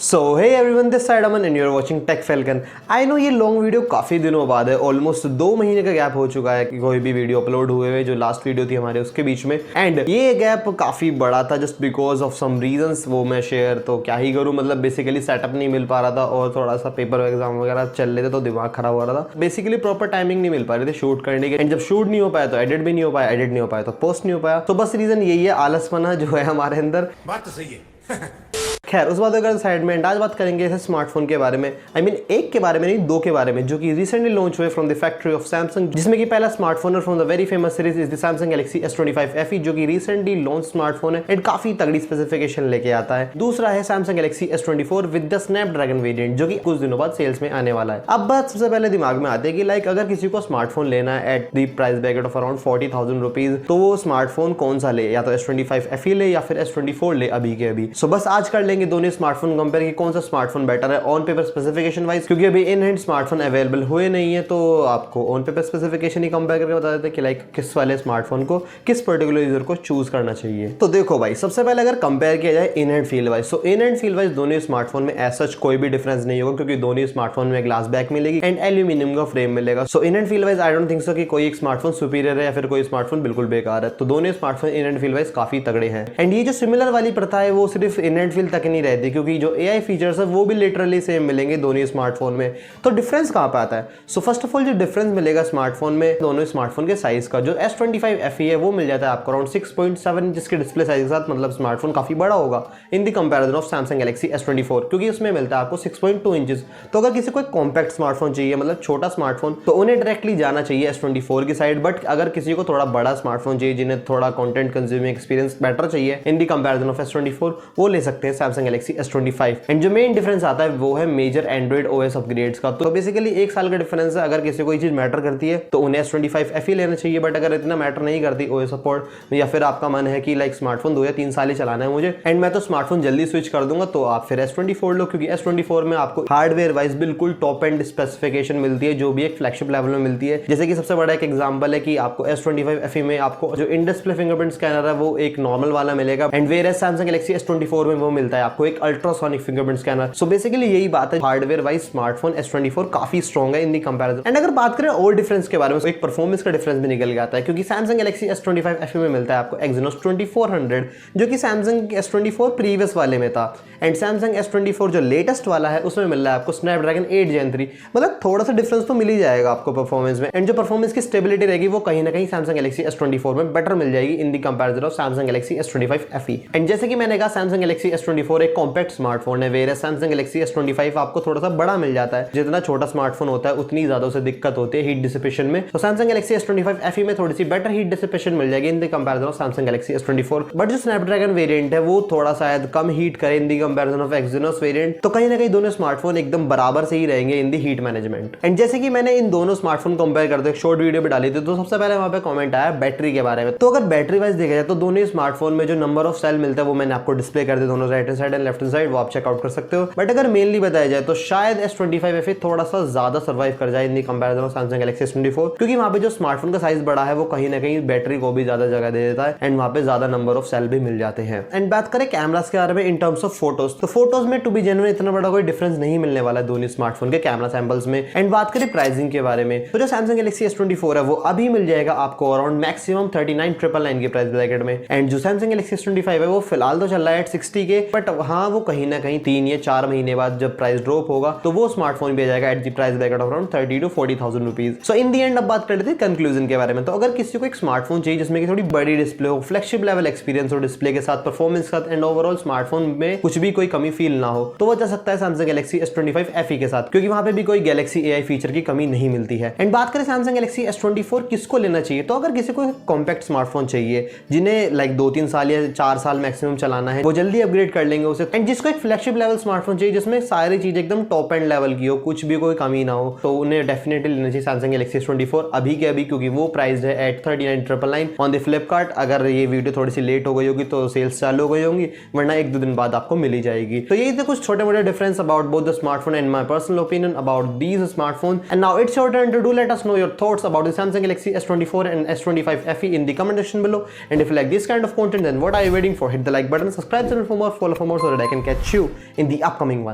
So hey everyone, this side Aman and you are watching Tech Falcon. I know ये long video काफ़ी दिनों बाद है, ऑलमोस्ट 2 महीने का गैप हो चुका है कि कोई भी वीडियो अपलोड हुए हुए, जो लास्ट वीडियो थी हमारे उसके बीच में। एंड ये गैप काफ़ी बड़ा था just because of some reasons, वो मैं शेयर तो क्या ही करूँ। मतलब बेसिकली सेटअप नहीं मिल पा रहा था और थोड़ा सा पेपर एग्जाम वगैरह चल रहे थे तो दिमाग खराब हो रहा था। बेसिकली प्रॉपर टाइमिंग नहीं मिल पा रही थी शूट करने के, एंड जब शूट नहीं हो पाया तो एडिट भी नहीं हो पाया, एडिट नहीं हो पाया तो पोस्ट नहीं हो पाया। तो बस रीजन यही है, आलसपना जो है हमारे अंदर। बात तो सही है। खैर उस बात अगर साइड में, आज बात करेंगे इस स्मार्टफोन के बारे में। आई मीन एक के बारे में नहीं, दो के बारे में, जो कि रिसेंटली लॉन्च हुए from the factory of Samsung, जिसमें कि पहला smartphone from the very famous series is the Samsung Galaxy S25 FE, जो कि रिसेंटली लॉन्च स्मार्टफोन है एंड काफी तगड़ी स्पेसिफिकेशन लेके आता है। दूसरा है Samsung Galaxy S24 with the Snapdragon variant, जो कि कुछ दिनों बाद सेल्स में आने वाला है। अब बात सबसे पहले दिमाग में आती है कि लाइक अगर किसी को स्मार्टफोन लेना है at the price bracket of around 40,000 rupees, तो वो स्मार्टफोन कौन सा ले, या तो S25 FE ले या फिर S24 ले अभी के अभी। सो बस आज कर लेंगे दोनों स्मार्टफोन कंपेयर कि कौन सा स्मार्टफोन बेटर है ऑन पेपर स्पेसिफिकेशन वाइज, क्योंकि अभी इन हैंड स्मार्टफोन अवेलेबल हुए नहीं है, तो आपको on paper specification he compare करके बता देते हैं कि लाइक किस वाले स्मार्टफोन को किस पर्टिकुलर यूजर को चूज करना चाहिए। तो देखो भाई, सबसे पहले अगर कंपेयर किया जाए in hand feel wise, so in hand feel wise दोनों स्मार्टफोन में एज सच कोई भी डिफरेंस नहीं होगा, क्योंकि दोनों स्मार्टफोन में ग्लास बैक मिलेगी एंड एल्यूमिनियम का फ्रेम मिलेगा। So in hand feel wise I don't think so कि कोई एक स्मार्टफोन सुपीरियर है या फिर कोई स्मार्टफोन बिल्कुल बेकार है। तो दोनों स्मार्टफोन इन हैंड फील वाइज काफी तगड़े हैं। एंड ये जो सिमिलर वाली प्रथा है वो सिर्फ इन हैंड फील तक नहीं रहती, क्योंकि जो AI फीचर्स है वो भी लिटरली सेम मिलेंगे दोनों स्मार्टफोन में। तो डिफरेंस कहां पे आता है? सो फर्स्ट ऑफ ऑल जो डिफरेंस मिलेगा स्मार्टफोन में, दोनों स्मार्टफोन के साइज का, जो S25 FE है वो मिल जाता है आपको अराउंड 6.7 जिसके डिस्प्ले साइज के साथ, मतलब स्मार्टफोन काफी बड़ा होगा in the comparison of Samsung Galaxy S24, क्योंकि उसमें मिलता है आपको 6.2 इंचेस। तो अगर किसी को एक कॉम्पैक्ट स्मार्टफोन चाहिए, मतलब छोटा स्मार्टफोन, तो उन्हें डायरेक्टली जाना चाहिए S24 की साइड। बट अगर किसी को थोड़ा बड़ा स्मार्टफोन चाहिए, जिन्हें थोड़ा कंटेंट कंज्यूमिंग एक्सपीरियंस बेटर चाहिए in the comparison of S24, वो ले सकते हैं सैमसंग गैलेक्सी S25। एंड जो मेन डिफरेंस आता है वो है मेजर एंड्रॉइड OS अपग्रेड्स का। तो बेसिकली 1 साल का डिफरेंस है। अगर किसी को ये चीज मैटर करती है तो उन्हें S25 FE लेना चाहिए, बट अगर इतना मैटर नहीं करती OS सपोर्ट, या फिर आपका मन है कि लाइक स्मार्टफोन 2 या 3 साल ही चलाना है मुझे एंड मैं तो स्मार्टफोन जल्दी स्विच कर दूंगा, तो आप फिर S24 लो, क्योंकि S24 में आपको हार्डवेयर वाइज बिल्कुल टॉप एंड स्पेसिफिकेशन मिलती है, जो भी एक फ्लैगशिप लेवल में मिलती है। जैसे कि सबसे बड़ा एक एग्जांपल है कि आपको S25 FE में आपको जो इन डिस्प्ले फिंगरप्रिंट स्कैनर है वो एक नॉर्मल वाला मिलेगा, and where Samsung Galaxy S24 में वो मिलता है आपको एक ultrasonic fingerprint scanner. So basically यही बात है, हार्डवेयर वाइज स्मार्टफोन S24 काफी स्ट्रॉन्ग है इन दी कंपैरिजन। एंड अगर बात करें और डिफरेंस के बारे में, तो एक परफॉर्मेंस का डिफरेंस भी निकल आता है, क्योंकि सैमसंग गैलेक्सी S25 FE में मिलता है आपको Exynos 2400, जो कि सैमसंग S24 प्रीवियस वाले में था, एंड सैमसंग S24 जो लेटेस्ट वाला है उसमें मिल रहा है आपको स्नैपड्रैगन 8 Gen 3। मतलब थोड़ा सा डिफरेंस तो मिल ही जाएगा आपको परफॉर्मेंस में, एंड जो परफॉर्मेंस की स्टेबिलिटी रहेगी वो कहीं ना कहीं सैमसंग गैलेक्सी S24 में बेटर मिल जाएगी in the comparison of Samsung Galaxy S25 FE। And जैसे कि मैंने कहा, सैमसंग गैलेक्सी S24 एक कॉम्पैक्ट स्मार्टफोन है, वेयर सैमसंग गैलेक्सी S25 आपको थोड़ा सा बड़ा मिल जाता है। जितना छोटा स्मार्टफोन होता है उतनी ज्यादा उसे दिक्कत होती है हीट डिसिपेशन में। तो सैमसंग गैलेक्सी S25 FE में थोड़ी सी बेटर हीट डिसिपेशन मिल जाएगी in the comparison of Samsung Galaxy S24। But जो स्नैपड्रैगन वेरिएंट है वो थोड़ा शायद कम हीट करे in the comparison of Exynos variant. तो कहीं ना कहीं दोनों स्मार्टफोन एकदम बराबर से ही रहेंगे in the heat management. And जैसे कि मैंने इन दोनों स्मार्टफोन कंपेयर करते एक शॉर्ट वीडियो भी डाली थी, तो सबसे पहले वहां पे कमेंट आया बैटरी के बारे में। तो अगर बैटरी वाइज देखा जाए तो दोनों स्मार्टफोन में जो नंबर ऑफ सेल मिलता है वो मैंने आपको डिस्प्ले कर दिया, दोनों right hand side and left hand side, वो आप चेकआउट कर सकते हो। बट अगर मेनली बताया जाए तो शायद S25 FE थोड़ा सा ज्यादा सर्वाइव कर जाए in the comparison of Samsung Galaxy S24, क्योंकि वहां पे जो स्मार्टफोन का साइज बड़ा है वो कहीं ना कहीं बैटरी को भी ज्यादा जगह दे देता है, एंड वहां पे ज्यादा नंबर ऑफ सेल भी मिल जाते हैं। एंड बात करें कैमरास के बारे में इन टर्म्स ऑफ फोटोज, तो फोटोज में टू बी जेन्युइन इतना बड़ा कोई डिफरेंस नहीं मिलने वाला है दोनों स्मार्टफोन के कैमरा सैंपल्स में। एंड बात करें प्राइसिंग के बारे में, तो जो सैमसंग गैलेक्सी S24 है वो अभी मिल जाएगा आपको अराउंड मैक्सिमम 39,999 के प्राइस ब्रैकेट में, एंड जो सैमसंग गैलेक्सी S25 है वो फिलहाल तो चल रहा है 60 के, बट हाँ वो कहीं ना कहीं 3 या 4 महीने बाद जब प्राइस ड्रॉप होगा तो वो स्मार्टफोन भी आ जाएगा at the price bracket of around 30 to 40,000 rupees. So in the and अब बात कर लेते हैं कंक्लूजन के बारे में। तो अगर किसी को एक स्मार्टफोन चाहिए जिसमें कि थोड़ी बड़ी डिस्प्ले हो, फ्लैगशिप लेवल एक्सपीरियंस हो डिस्प्ले के साथ, परफॉर्मेंस के साथ, एंड ओवरऑल स्मार्टफोन में कुछ भी कोई कमी फील ना हो, तो वो जा सकता है सैमसंग गैलेक्सी S25 FE के साथ, क्योंकि वहां पे भी कोई गैलेक्सी AI फीचर की कमी नहीं मिलती है। एंड बात करें सैमसंग गैलेक्सी S24 किसको लेना चाहिए, तो अगर किसी को कॉम्पैक्ट स्मार्टफोन चाहिए जिन्हें लाइक 2-3 साल या 4 साल मैक्सिमम चलाना है, वो जल्दी अपग्रेड कर लेंगे उसे। एंड जिसको एक फ्लैगशिप लेवल स्मार्टफोन चाहिए जिसमें सारी चीज एकदम टॉप एंड लेवल की हो, कुछ भी कोई कमी ना हो, तो उन्हें डेफिनेटली लेना चाहिए सैमसंग गैलेक्सी S24 अभी के अभी, क्योंकि वो प्राइस है एट 39,999 ऑन द फ्लिपकार्ट। अगर ये वीडियो थोड़ी सी लेट हो गई होगी तो सेल्स चालू हो गई होंगी, वरना 1-2 दिन बाद आपको मिली जाएगी। तो यही थे कुछ छोटे मोटे difference about both the smartphone and my personal opinion about these smartphone. And now it's your turn to do let us know your thoughts about the Samsung Galaxy S24 and S25 FE in the comment section below. And if you like this kind of content, then what are you waiting for? Hit the like button, subscribe channel for more, follow for more so that I can catch you in the upcoming one.